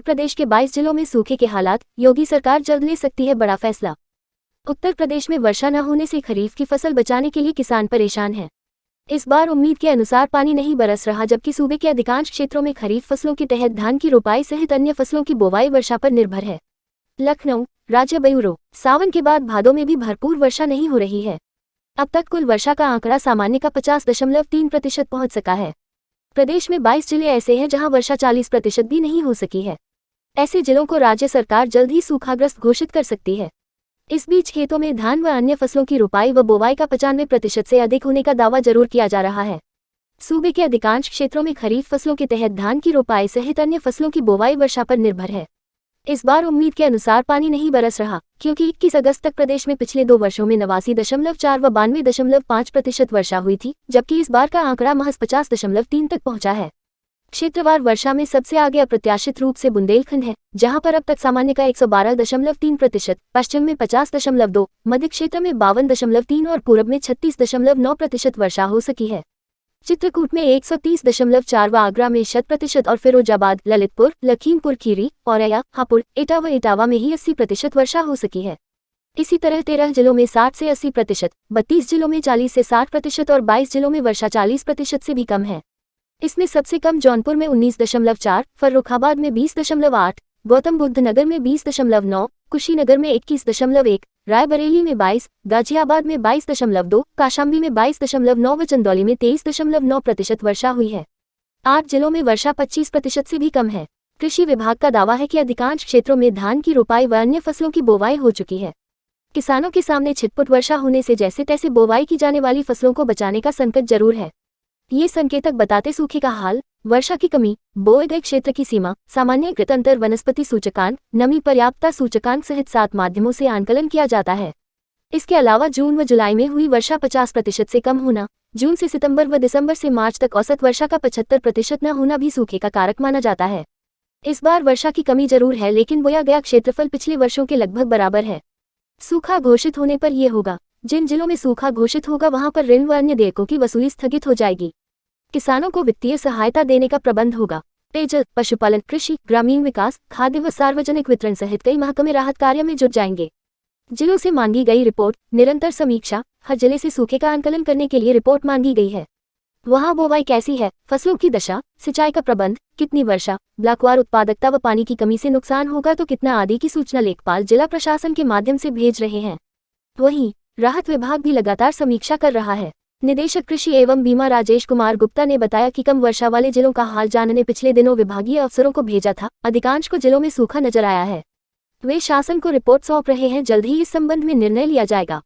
प्रदेश के 22 जिलों में सूखे के हालात, योगी सरकार जल्द ले सकती है बड़ा फैसला। उत्तर प्रदेश में वर्षा न होने से खरीफ की फसल बचाने के लिए किसान परेशान हैं। इस बार उम्मीद के अनुसार पानी नहीं बरस रहा, जबकि सूबे के अधिकांश क्षेत्रों में खरीफ फसलों के तहत धान की रोपाई सहित अन्य फसलों की बोवाई वर्षा पर निर्भर है। लखनऊ, राज्य ब्यूरो, सावन के बाद भादों में भी भरपूर वर्षा नहीं हो रही है। अब तक कुल वर्षा का आंकड़ा सामान्य का 50.3% पहुंच सका है। प्रदेश में 22 जिले ऐसे हैं जहां वर्षा 40% भी नहीं हो सकी है। ऐसे जिलों को राज्य सरकार जल्द ही सूखाग्रस्त घोषित कर सकती है। इस बीच खेतों में धान व अन्य फसलों की रोपाई व बोवाई का 95% से अधिक होने का दावा जरूर किया जा रहा है। सूबे के अधिकांश क्षेत्रों में खरीफ फसलों के तहत धान की रोपाई सहित अन्य फसलों की बोवाई वर्षा पर निर्भर है। इस बार उम्मीद के अनुसार पानी नहीं बरस रहा, क्योंकि 21 अगस्त तक प्रदेश में पिछले 2 वर्षों में 89.4 व 92.5% वर्षा हुई थी, जबकि इस बार का आंकड़ा महज 50.3 तक पहुंचा है। क्षेत्रवार वर्षा में सबसे आगे अप्रत्याशित रूप से बुंदेलखंड है, जहां पर अब तक सामान्य का 112.3%, पश्चिम में 50.2%, मध्य क्षेत्र में 52.3% और पूर्व में 36.9% वर्षा हो सकी है। चित्रकूट में 130.4 व आगरा में 100% और फिरोजाबाद, ललितपुर, लखीमपुर खीरी, औरैया, हापुड़, एटा व इटावा में ही 80% वर्षा हो सकी है। इसी तरह 13 जिलों में 60 से 80%, 32 जिलों में 40 से 60% और 22 जिलों में वर्षा 40% से भी कम है। इसमें सबसे कम जौनपुर में 19.4, फर्रुखाबाद में 20.8, गौतम बुद्ध नगर में 20.9, कुशीनगर में 21.1, रायबरेली में 22, गाजियाबाद में 22.2, कौशाम्बी में 22.9 व चंदौली में 23.9% वर्षा हुई है। 8 जिलों में वर्षा 25% से भी कम है। कृषि विभाग का दावा है कि अधिकांश क्षेत्रों में धान की रोपाई व अन्य फसलों की बोवाई हो चुकी है। किसानों के सामने छिटपुट वर्षा होने से जैसे तैसे बोवाई की जाने वाली फसलों को बचाने का संकट जरूर है। ये संकेतक बताते सूखे का हाल, वर्षा की कमी, बोए गए क्षेत्र की सीमा, सामान्यकृत अंतर वनस्पति सूचकांक, नमी पर्याप्तता सूचकांक सहित 7 माध्यमों से आंकलन किया जाता है। इसके अलावा जून व जुलाई में हुई वर्षा 50% से कम होना, जून से सितंबर व दिसंबर से मार्च तक औसत वर्षा का 75% न होना भी सूखे का कारक माना जाता है। इस बार वर्षा की कमी जरूर है, लेकिन बोया गया क्षेत्रफल पिछले वर्षों के लगभग बराबर है। सूखा घोषित होने पर यह होगा, जिन जिलों में सूखा घोषित होगा वहां पर ऋण व अन्य देयकों की वसूली स्थगित हो जाएगी। किसानों को वित्तीय सहायता देने का प्रबंध होगा। पेयजल, पशुपालन, कृषि, ग्रामीण विकास, खाद्य व सार्वजनिक वितरण सहित कई महकमे राहत कार्य में जुट जाएंगे। जिलों से मांगी गई रिपोर्ट, निरंतर समीक्षा, हर जिले से सूखे का आंकलन करने के लिए रिपोर्ट मांगी गई है। वहां बोवाई कैसी है, फसलों की दशा, सिंचाई का प्रबंध, कितनी वर्षा, ब्लॉकवार उत्पादकता व पानी की कमी से नुकसान होगा तो कितना आदि की सूचना लेखपाल जिला प्रशासन के माध्यम से भेज रहे हैं। वहीं राहत विभाग भी लगातार समीक्षा कर रहा है। निदेशक कृषि एवं बीमा राजेश कुमार गुप्ता ने बताया कि कम वर्षा वाले जिलों का हाल जानने पिछले दिनों विभागीय अफसरों को भेजा था। अधिकांश को जिलों में सूखा नजर आया है। वे शासन को रिपोर्ट सौंप रहे हैं, जल्द ही इस संबंध में निर्णय लिया जाएगा।